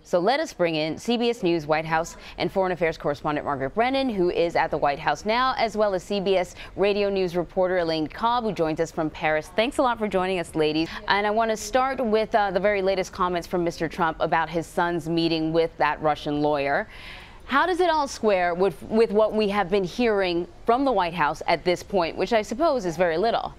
So let us bring in CBS News White House and Foreign Affairs correspondent Margaret Brennan, who is at the White House now, as well as CBS Radio News reporter Elaine Cobbe, who joins us from Paris. Thanks a lot for joining us, ladies. And I want to start with the very latest comments from Mr. Trump about his son's meeting with that Russian lawyer. How does it all square with what we have been hearing from the White House at this point, which I suppose is very little?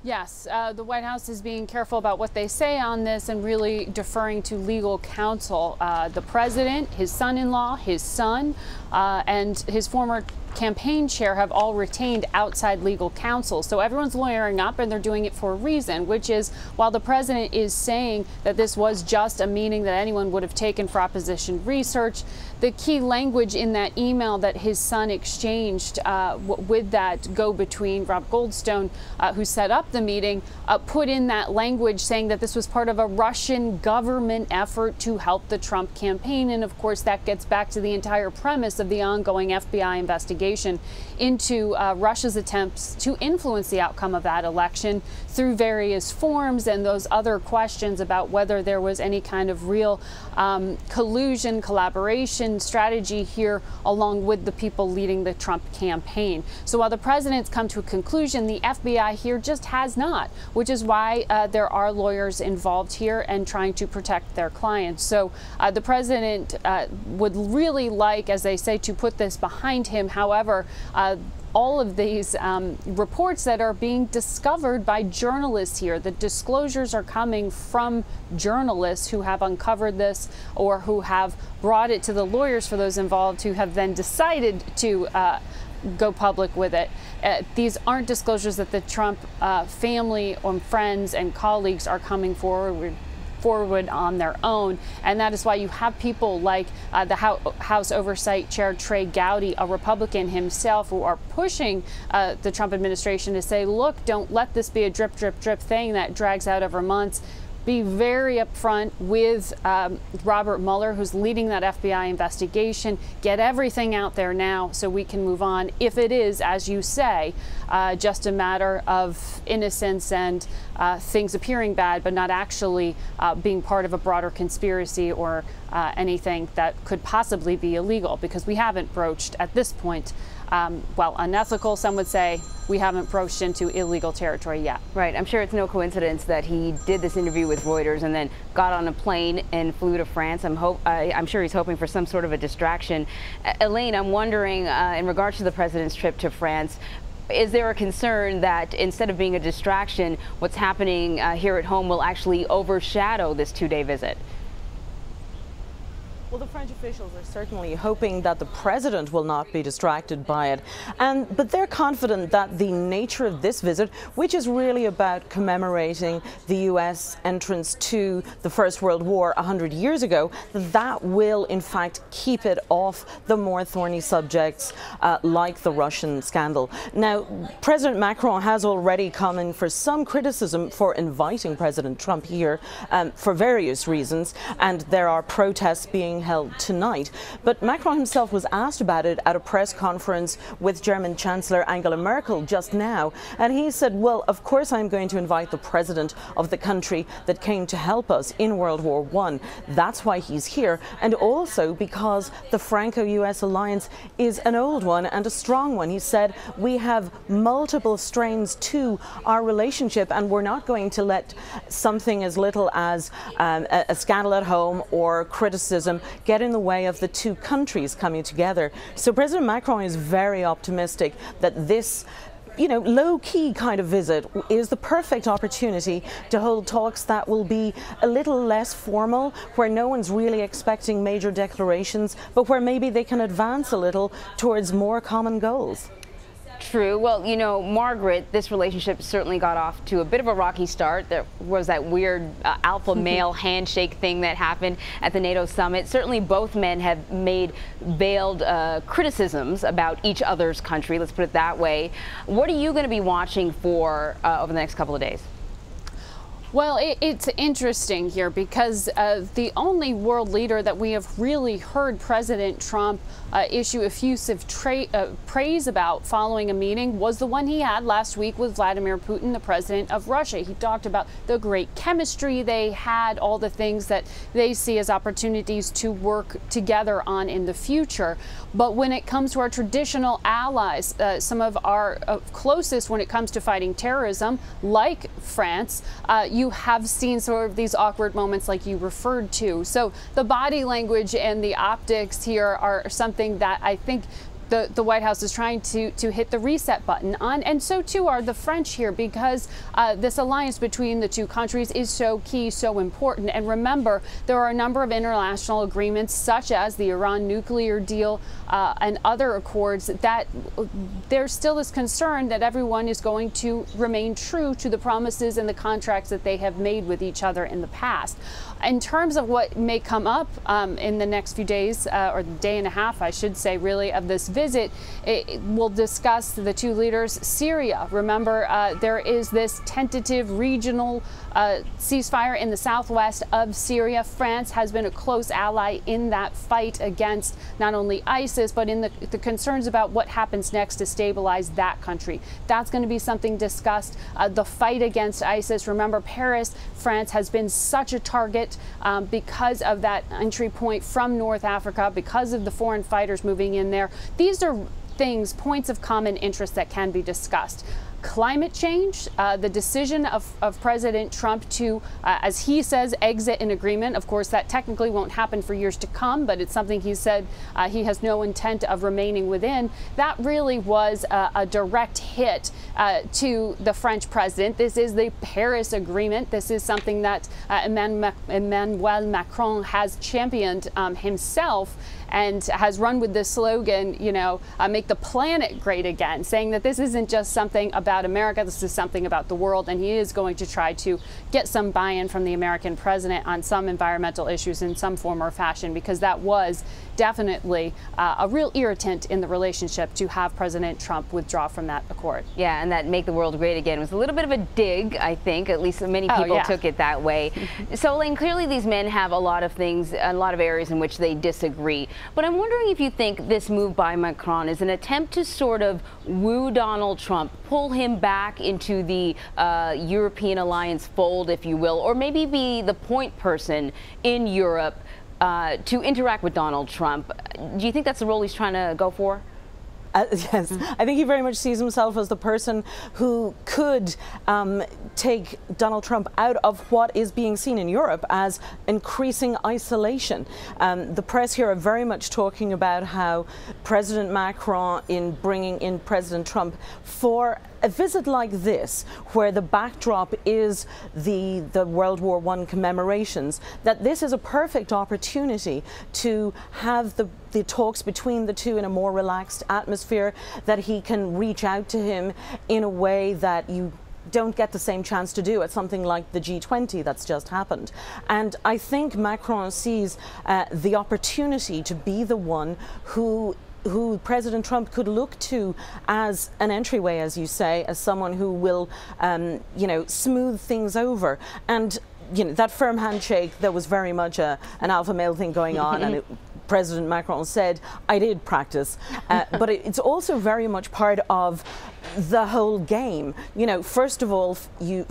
Yes, the White House is being careful about what they say on this and really deferring to legal counsel. The president, his son-in-law, his son, and his former campaign chair have all retained outside legal counsel. So everyone's lawyering up, and they're doing it for a reason, which is while the president is saying that this was just a meeting that anyone would have taken for opposition research, the key language in that email that his son exchanged with that go-between, Rob Goldstone, who set up the meeting, put in that language saying that this was part of a Russian government effort to help the Trump campaign. And of course, that gets back to the entire premise of the ongoing FBI investigation into Russia's attempts to influence the outcome of that election through various forms, and those other questions about whether there was any kind of real collusion, collaboration, strategy here along with the people leading the Trump campaign. So while the president's come to a conclusion, the FBI here just has not, which is why there are lawyers involved here and trying to protect their clients. So the president would really like, as they say, to put this behind him. However, all of these reports that are being discovered by journalists here, the disclosures are coming from journalists who have uncovered this or who have brought it to the lawyers for those involved who have then decided to go public with it. These aren't disclosures that the Trump family or friends and colleagues are coming forward on their own, and that is why you have people like the House Oversight Chair Trey Gowdy, a Republican himself, who are pushing the Trump administration to say, look, don't let this be a drip, drip, drip thing that drags out over months. Be very upfront with Robert Mueller, who's leading that FBI investigation. Get everything out there now so we can move on. If it is, as you say, just a matter of innocence and things appearing bad, but not actually being part of a broader conspiracy or anything that could possibly be illegal, because we haven't broached at this point, well, unethical, some would say, we haven't broached into illegal territory yet. Right. I'm sure it's no coincidence that he did this interview with Reuters and then got on a plane and flew to France. I'm sure he's hoping for some sort of a distraction. Elaine, I'm wondering, in regards to the president's trip to France, is there a concern that instead of being a distraction, what's happening here at home will actually overshadow this two-day visit? Well, the French officials are certainly hoping that the president will not be distracted by it. But they're confident that the nature of this visit, which is really about commemorating the U.S. entrance to the First World War 100 years ago, that will, in fact, keep it off the more thorny subjects like the Russian scandal. Now, President Macron has already come in for some criticism for inviting President Trump here for various reasons, and there are protests being held tonight. But Macron himself was asked about it at a press conference with German Chancellor Angela Merkel just now, and he said, well, of course I'm going to invite the president of the country that came to help us in World War I. That's why he's here, and also because the Franco-US alliance is an old one and a strong one. He said, we have multiple strains to our relationship, and we're not going to let something as little as a scandal at home or criticism get in the way of the two countries coming together. So President Macron is very optimistic that this low-key kind of visit is the perfect opportunity to hold talks that will be a little less formal, where no one's really expecting major declarations, but where maybe they can advance a little towards more common goals. True. Well, Margaret, this relationship certainly got off to a bit of a rocky start. There was that weird alpha male handshake thing that happened at the NATO summit. Certainly both men have made veiled criticisms about each other's country, let's put it that way. What are you going to be watching for over the next couple of days? Well, it's interesting here because the only world leader that we have really heard President Trump issue effusive praise about following a meeting was the one he had last week with Vladimir Putin, the president of Russia. He talked about the great chemistry they had, all the things that they see as opportunities to work together on in the future. But when it comes to our traditional allies, some of our closest when it comes to fighting terrorism, like France, you have seen sort of these awkward moments like you referred to. So the body language and the optics here are something that I think the White House is trying to hit the reset button on, and so too are the French here, because this alliance between the two countries is so key, so important. And remember, there are a number of international agreements, such as the Iran nuclear deal and other accords, that there's still this concern that everyone is going to remain true to the promises and the contracts that they have made with each other in the past. In terms of what may come up in the next few days, or day and a half, I should say, really, of this visit, we'll discuss the two leaders. Syria, remember, there is this tentative regional ceasefire in the southwest of Syria. France has been a close ally in that fight against not only ISIS, but in the concerns about what happens next to stabilize that country. That's going to be something discussed. The fight against ISIS, remember, Paris, France has been such a target because of that entry point from North Africa, because of the foreign fighters moving in there. These are things, points of common interest that can be discussed. Climate change, the decision of President Trump to, as he says, exit an agreement. Of course, that technically won't happen for years to come, but it's something he said he has no intent of remaining within. That really was a direct hit to the French president. This is the Paris Agreement. This is something that Emmanuel Macron has championed himself, and has run with this slogan, you know, make the planet great again, saying that this isn't just something about America, this is something about the world, and he is going to try to get some buy-in from the American president on some environmental issues in some form or fashion, because that was definitely a real irritant in the relationship to have President Trump withdraw from that accord. Yeah, and that make the world great again was a little bit of a dig, I think, at least many people took it that way. So, Elaine, clearly these men have a lot of things, a lot of areas in which they disagree. But I'm wondering if you think this move by Macron is an attempt to sort of woo Donald Trump, pull him back into the European alliance fold, if you will, or maybe be the point person in Europe to interact with Donald Trump. Do you think that's the role he's trying to go for? Yes, I think he very much sees himself as the person who could take Donald Trump out of what is being seen in Europe as increasing isolation. The press here are very much talking about how President Macron, in bringing in President Trump for a visit like this, where the backdrop is the World War I commemorations, that this is a perfect opportunity to have the talks between the two in a more relaxed atmosphere, that he can reach out to him in a way that you don't get the same chance to do at something like the G20 that's just happened. And I think Macron sees the opportunity to be the one who President Trump could look to as an entryway, as you say, as someone who will, you know, smooth things over. And, you know, that firm handshake, there was very much an alpha male thing going on, and President Macron said, I did practice. But it's also very much part of the whole game. You know, first off, you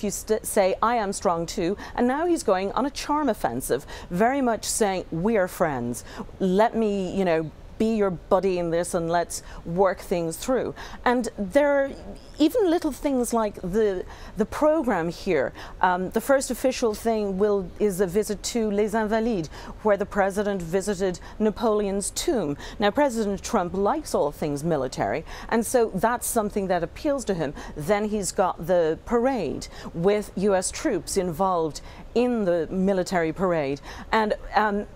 say, I am strong too, and now he's going on a charm offensive, very much saying, we are friends. Let me, you know, be your buddy in this, and let's work things through. And there are even little things like the program here. The first official thing is a visit to Les Invalides, where the president visited Napoleon's tomb. Now, President Trump likes all things military, and so that's something that appeals to him. Then he's got the parade with US troops involved in the military parade. And,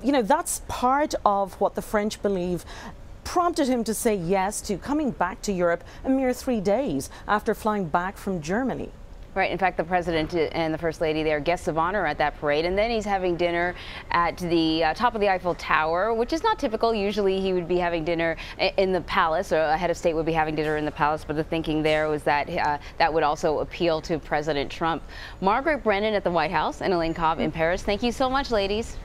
you know, that's part of what the French believe prompted him to say yes to coming back to Europe a mere 3 days after flying back from Germany. Right. In fact, the president and the first lady, they are guests of honor at that parade. And then he's having dinner at the top of the Eiffel Tower, which is not typical. Usually he would be having dinner in the palace, or a head of state would be having dinner in the palace. But the thinking there was that that would also appeal to President Trump. Margaret, Brennan at the White House and Elaine Cobbe in Paris. Thank you so much, ladies.